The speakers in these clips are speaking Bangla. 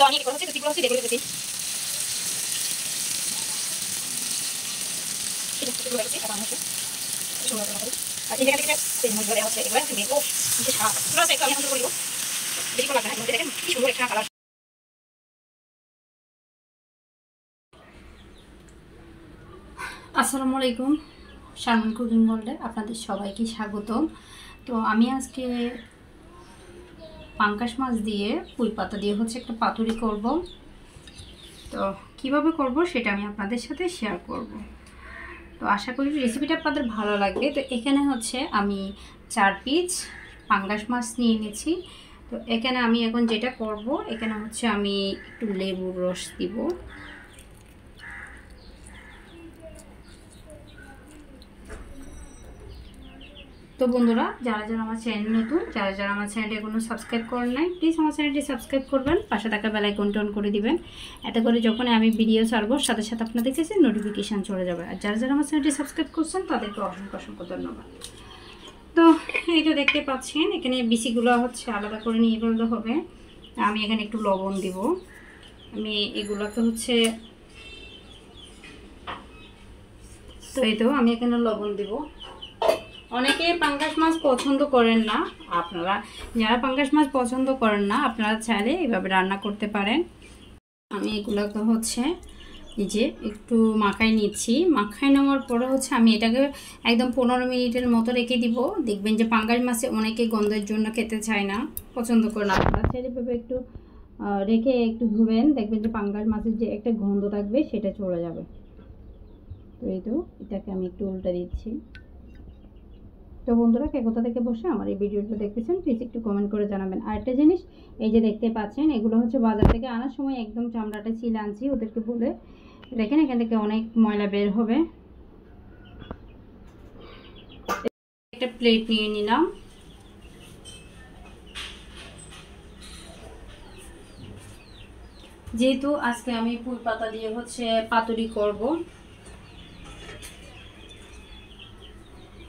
তো আমি এগুলো হচ্ছে দুটিগুলো হচ্ছে দেখে দিতেছি। আর এই জায়গা থেকে সেই মধ্যে দেওয়া হচ্ছে এগুলো দেখবো যে শাক পুরো একটু আমি এখন করবো বেশি করে লাগবে না। দেখেন কি সুন্দর একটা কালার। আসসালামু আলাইকুম, শারমিন কুকিং ওয়ার্ল্ডে আপনাদের সবাইকে স্বাগতম। তো আমি আজকে পাঙ্গাস মাছ দিয়ে পুঁই পাতা দিয়ে হচ্ছে একটা পাতুরি করব। তো কিভাবে করব সেটা আমি আপনাদের সাথে শেয়ার করব। তো আশা করি রেসিপিটা আপনাদের ভালো লাগবে। তো এখানে হচ্ছে আমি 4 পিস পাঙ্গাস মাছ নিয়ে নিয়েছি। তো এখানে আমি এখন যেটা করব, এখানে হচ্ছে আমি একটু লেবুর রস দিব। তো বন্ধুরা, যারা যারা আমার চ্যানেল নতুন, যারা যারা আমার চ্যানেলটি এখনো সাবস্ক্রাইব করেন নাই, প্লিজ আমার চ্যানেলটি সাবস্ক্রাইব করবেন, পাশে থাকা বেল আইকনটি অন করে দিবেন। এতে করে যখন আমি ভিডিও ছাড়বো সাথে সাথে আপনাদের কাছে নোটিফিকেশান চলে যাবে। আর যারা যারা আমার চ্যানেলটি সাবস্ক্রাইব করছেন তাদেরকে অসংখ্য অসংখ্য ধন্যবাদ। তো এই তো দেখতে পাচ্ছেন এখানে বিচিগুলো হচ্ছে আলাদা করে নিয়ে ফেলতে হবে। আমি এখানে একটু লবণ দিব। আমি এগুলোকে হচ্ছে তো এই তো আমি এখানে লবণ দিব। অনেকে পাঙ্গাস মাছ পছন্দ করেন না, আপনারা যারা পাঙ্গাস মাছ পছন্দ করেন না আপনারা চাইলে এইভাবে রান্না করতে পারেন। আমি এগুলোকে হচ্ছে এই যে একটু মাখাই নিচ্ছি। মাখাই নেওয়ার পরে হচ্ছে আমি এটাকে একদম 15 মিনিটের মতো রেখে দিব। দেখবেন যে পাঙ্গাস মাছে অনেকে গন্ধের জন্য খেতে চায় না, পছন্দ করে না। আপনারা চাইলে এভাবে একটু রেখে একটু ধুবেন, দেখবেন যে পাঙ্গাস মাছের যে একটা গন্ধ থাকবে সেটা চলে যাবে। তো এই তো এটাকে আমি একটু উল্টে দিচ্ছি। তো বন্ধুরা, কে কোথা থেকে বসে আমার এই ভিডিওটা দেখতেছেন প্লিজ একটু কমেন্ট করে জানাবেন। আরেকটা জিনিস, এই যে দেখতে পাচ্ছেন এগুলো হচ্ছে বাজার থেকে আনার সময় একদম চামড়াটা ছিলে আনছি ওদেরকে বলে। দেখেন এখান থেকে অনেক ময়লা বের হবে। একটা প্লেট নিয়ে নিলাম। যেহেতু আজকে আমি পুঁই পাতা দিয়ে হচ্ছে পাতুরি করব,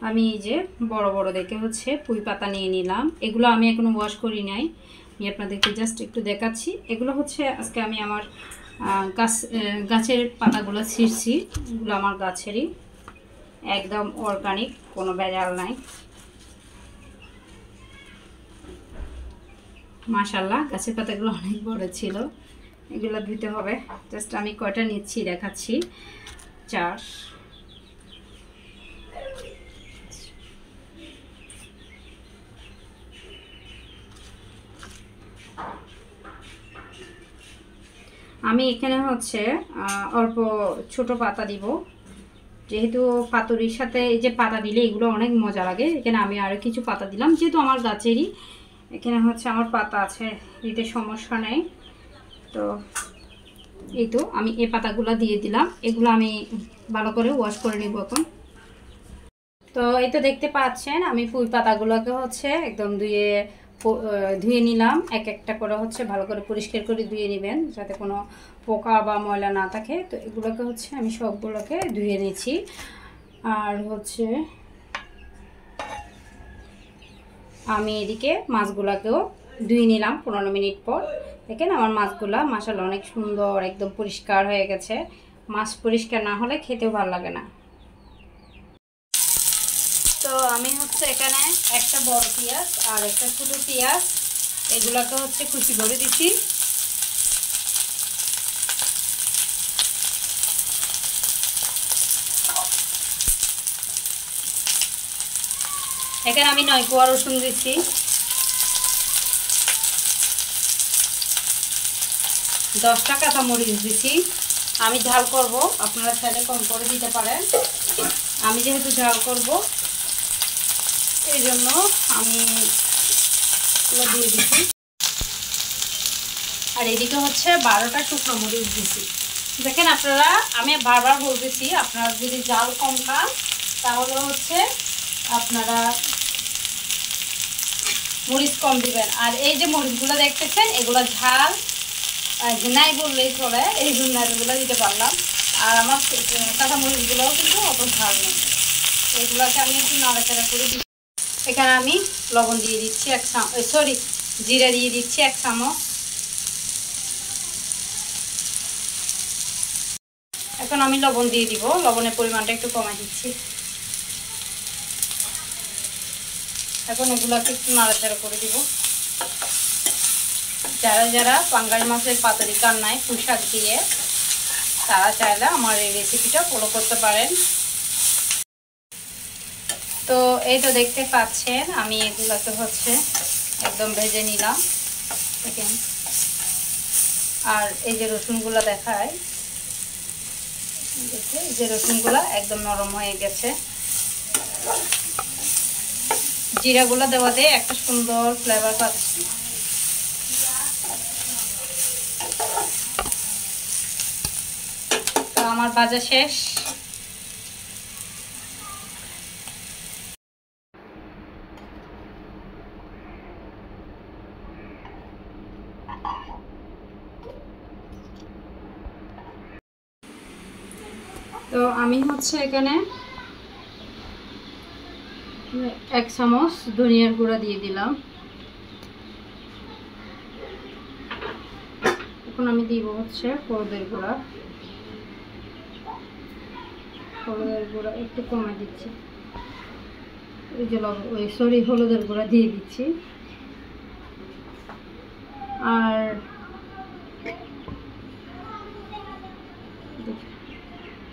আমি এই যে বড় বড় দেখে হচ্ছে পুঁই পাতা নিয়ে নিলাম। এগুলো আমি এখনো ওয়াশ করি নাই, আমি আপনাদেরকে জাস্ট একটু দেখাচ্ছি। এগুলো হচ্ছে আজকে আমি আমার গাছের পাতাগুলো ছিঁড়ছি। এগুলো আমার গাছেরই, একদম অর্গানিক, কোনো ভেজাল নাই। মাশাআল্লাহ গাছের পাতাগুলো অনেক বড় ছিল। এগুলো ধুতে হবে। জাস্ট আমি কয়টা নিচ্ছি দেখাচ্ছি। 4। আমি এখানে হচ্ছে অল্প ছোট পাতা দিব, যেহেতু পাতুরির সাথে এই যে পাতা দিলে এগুলো অনেক মজা লাগে। এখানে আমি আরও কিছু পাতা দিলাম, যেহেতু আমার গাছেরই এখানে হচ্ছে আমার পাতা আছে, দিতে সমস্যা নেই। তো এই তো আমি এই পাতাগুলো দিয়ে দিলাম। এগুলো আমি ভালো করে ওয়াশ করে নিব এখন। তো এই তো দেখতে পাচ্ছেন আমি পুঁই পাতাগুলোকে হচ্ছে একদম ধুয়ে নিলাম। এক একটা করে হচ্ছে ভালো করে পরিষ্কার করে ধুয়ে নেবেন, যাতে কোনো পোকা বা ময়লা না থাকে। তো এগুলোকে হচ্ছে আমি সবগুলোকে ধুয়ে নিয়েছি। আর হচ্ছে আমি এদিকে মাছগুলোকেও ধুয়ে নিলাম 15 মিনিট পর। দেখেন আমার মাছগুলা মাশাআল্লাহ অনেক সুন্দর, একদম পরিষ্কার হয়ে গেছে। মাছ পরিষ্কার না হলে খেতেও ভালো লাগে না। তো আমি হচ্ছে এখানে একটা বড় পেঁয়াজ আর একটা ছোট পেঁয়াজ এগুলোকে হচ্ছে কুচি করে দিচ্ছি। এখানে আমি 9 কোয়া রসুন দিচ্ছি, 10টা কাঁচামরিচ দিচ্ছি। আমি ঝাল করব, আপনারা চাইলে কম করে দিতে পারেন। আমি যেহেতু ঝাল করব এই জন্য আমি এগুলো দিয়ে দিচ্ছি। আর এদিকে হচ্ছে 12টা শুকনো মরিচ দিচ্ছি। দেখেন আপনারা, আমি বারবার বলতেছি আপনারা যদি ঝাল কম খান তাহলে হচ্ছে আপনারা মরিচ কম দিবেন। আর এই যে মরিচগুলো দেখতেছেন এগুলো ঝাল নাই বললেই চলে, এই জন্য এগুলো দিতে পারলাম। আর আমার কাঁচা মরিচগুলোও কিন্তু অত ঝাল নেই। এগুলোকে আমি একটু নাড়াচাড়া করে দিচ্ছি। এখানে আমি লবণ দিয়ে দিচ্ছি 1 চামচ, জিরা দিয়ে দিচ্ছি 1 চামচ। এখন আমি লবণ দিয়ে দিব, লবণের পরিমাণটা একটু কমাই দিচ্ছি। এখন এগুলোকে একটু নাড়াচাড়া করে দিব। যারা যারা পাঙ্গাস মাছের পাতুরি কান্নায় পুঁই শাক দিয়ে, তারা চাইলে আমার এই রেসিপিটা ফলো করতে পারেন। তো এই তো দেখতে পাচ্ছেন আমি এগুলোকে হচ্ছে একদম ভেজে নিলাম, দেখেন। আর এই যে রসুনগুলো দেখায়, এই যে রসুনগুলো একদম নরম হয়ে গেছে। জিরাগুলো দেওয়াতে একটা সুন্দর ফ্লেভার পাচ্ছি। তো আমার ভাজা শেষ। তো আমি হচ্ছে এখানে 1 চামচ ধনিয়ার গুঁড়া দিয়ে দিলাম। এখন আমি দিব হচ্ছে হলুদের গুঁড়া। হলুদের গুঁড়া একটু কমে দিচ্ছি, এই যে হলুদের গুঁড়া দিয়ে দিচ্ছি। আর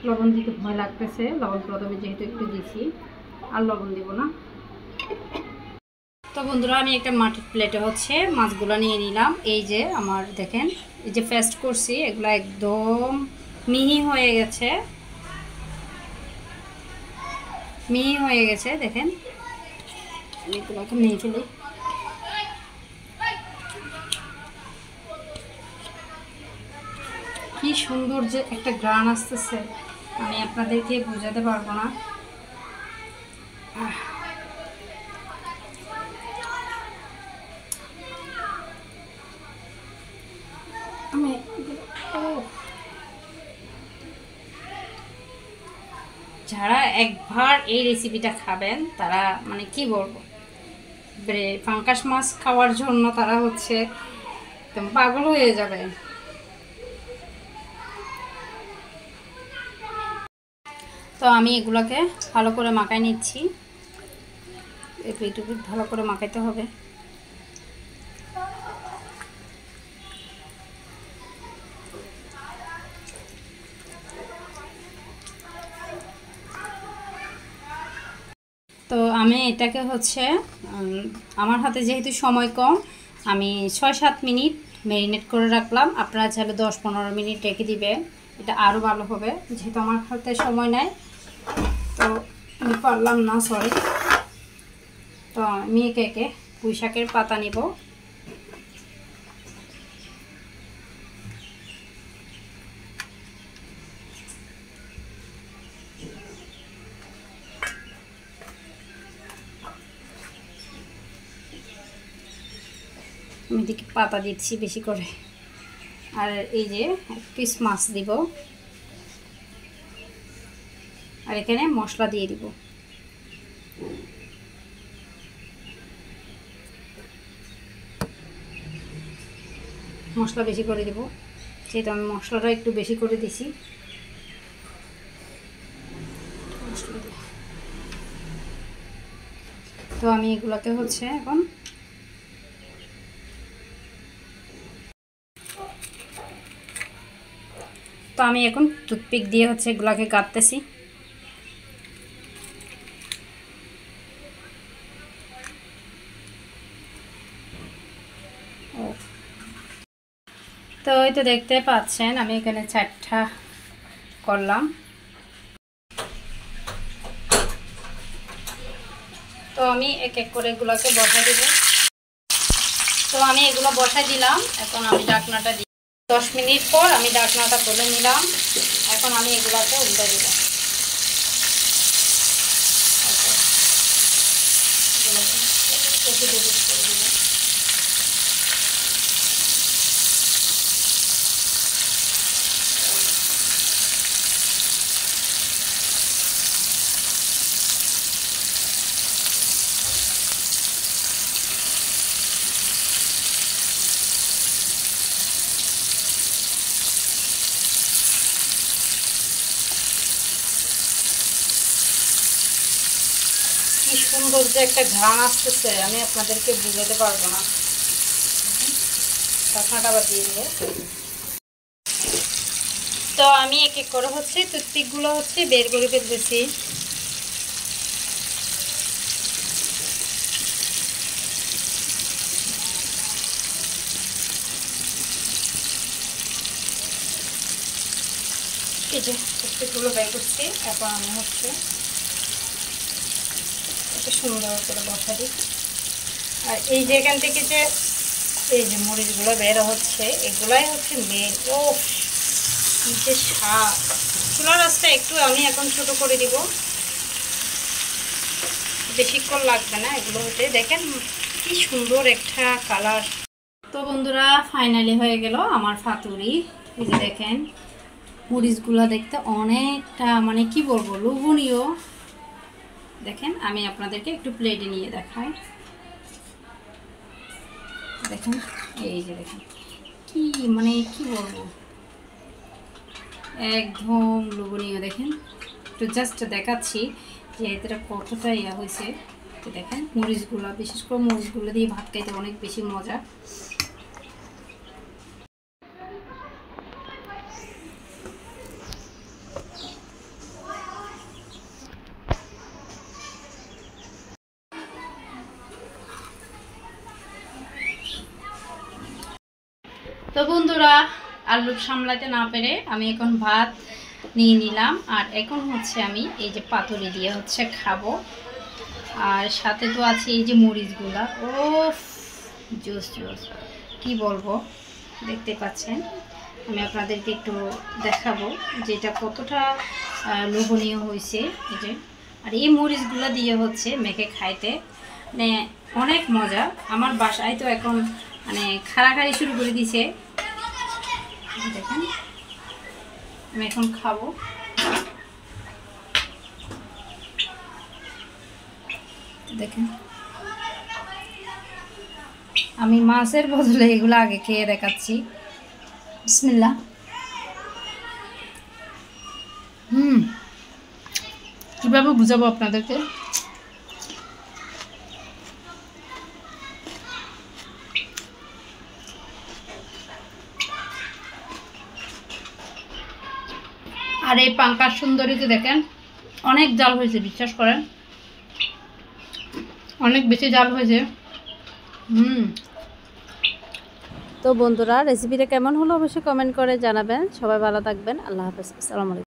লবণ দিতে ভয় লাগতেছে, লবণ প্রথমে যেহেতু একটু দিছি, আর লবণ দিব না। তো বন্ধুরা আমি একটা মাটির প্লেটে হচ্ছে মাছগুলো নিয়ে নিলাম। এই যে আমার দেখেন, এই যে পেস্ট করছি, এগুলো একদম মিহি হয়ে গেছে, মিহি হয়ে গেছে দেখেন। আমি এগুলোকে নিয়ে ফেলি। কি সুন্দর যে একটা ঘ্রাণ আসতেছে, আমি আপনাদেরকে বোঝাতে পারবো না। যারা একবার এই রেসিপিটা খাবেন, তারা মানে কি বলবো, পাঙ্গাস মাছ খাওয়ার জন্য তারা হচ্ছে একদম পাগল হয়ে যাবে। তো আমি এগুলোকে ভালো করে মাখাই নিচ্ছি। একটু ভালো করে মাখাইতে হবে। তো আমি এটাকে হচ্ছে আমার হাতে যেহেতু সময় কম, আমি 6-7 মিনিট ম্যারিনেট করে রাখলাম। আপনারা চাইলে 10-15 মিনিট রেখে দিবেন, এটা আরও ভালো হবে। যেহেতু আমার হাতে সময় নাই, তো আমি পারলাম না, সরি। তো আমি একে একে পুঁই শাকের পাতা নিব। আমি এদিকে পাতা দিচ্ছি বেশি করে। আর এই যে 1 পিস মাছ দিব, আর এখানে মশলা দিয়ে দিব। মশলা বেশি করে দিব, যেহেতু আমি মশলাটা একটু বেশি করে দিছি। তো আমি এগুলোকে হচ্ছে এখন টুথপিক দিয়ে হচ্ছে এগুলাকে কাটতেছি। তো এই তো দেখতে পাচ্ছেন আমি এখানে 4টা করলাম। তো আমি এক এক করে এগুলোকে বসাই দেব। তো আমি এগুলো বসাই দিলাম। এখন আমি ঢাকনাটা দিই। 10 মিনিট পর আমি ঢাকনাটা তুলে নিলাম। এখন আমি এগুলোকে উল্টে দিলাম। সুন্দর যে একটা ঘ্রাণ আসতেছে আমি আপনাদেরকে বুঝাতে পারবো না। ঢাকনাটা আবার দিয়ে দেবো। তো আমি এক এক করে হচ্ছে টুথপিকগুলো হচ্ছে বের করে ফেলতেছি। এই যে টুথপিকগুলো বের করছি। এখন আমি হচ্ছে একটু সুন্দর করে বসা দিই। আর এই যে এখান থেকে যে এই যে মরিচগুলো বের হচ্ছে এগুলাই হচ্ছে মেন। ও যে স্বাদ। চুলার আঁচটা একটু আমি এখন ছোট করে দিব, বেশিক্ষণ লাগবে না এগুলো হতে। দেখেন কি সুন্দর একটা কালার। তো বন্ধুরা ফাইনালি হয়ে গেল আমার ফাতুরি। এই যে দেখেন মরিচগুলো দেখতে অনেকটা মানে কি বলবো লোভনীয়। দেখেন আমি আপনাদেরকে একটু প্লেটে নিয়ে দেখাই। দেখেন এই যে দেখেন কি মানে কি বলবো একদম লোভনীয়। দেখেন একটু জাস্ট দেখাচ্ছি যে এটা কতটা ইয়া হয়েছে। তো দেখেন মরিচগুলো, বিশেষ করে মরিচগুলো দিয়ে ভাত খাইতে অনেক বেশি মজা। তো বন্ধুরা আলু সামলাতে না পেরে আমি এখন ভাত নিয়ে নিলাম। আর এখন হচ্ছে আমি এই যে পাতুরি দিয়ে হচ্ছে খাবো। আর সাথে তো আছে এই যে মরিচগুলা। ও জোস জোস কি বলবো, দেখতে পাচ্ছেন। আমি আপনাদেরকে একটু দেখাবো যে এটা কতটা লোভনীয় হয়েছে। এই যে আর এই মরিচগুলা দিয়ে হচ্ছে মেখে খাইতে মানে অনেক মজা। আমার বাসায় তো এখন মানে খাড়াখাড়ি শুরু করে দিছে। দেখেন আমি এখন খাবো। দেখেন আমি মাছের বদলে এগুলো আগে খেয়ে দেখাচ্ছি। বিসমিল্লাহ। কিভাবে বুঝাবো আপনাদেরকে। আর এই পাঙ্কাশ সুন্দরীতে দেখেন অনেক জাল হয়েছে, বিশ্বাস করেন অনেক বেশি জাল হয়েছে। তো বন্ধুরা রেসিপিটা কেমন হলো অবশ্যই কমেন্ট করে জানাবেন। সবাই ভালো থাকবেন। আল্লাহ হাফেজ। আসসালামু আলাইকুম।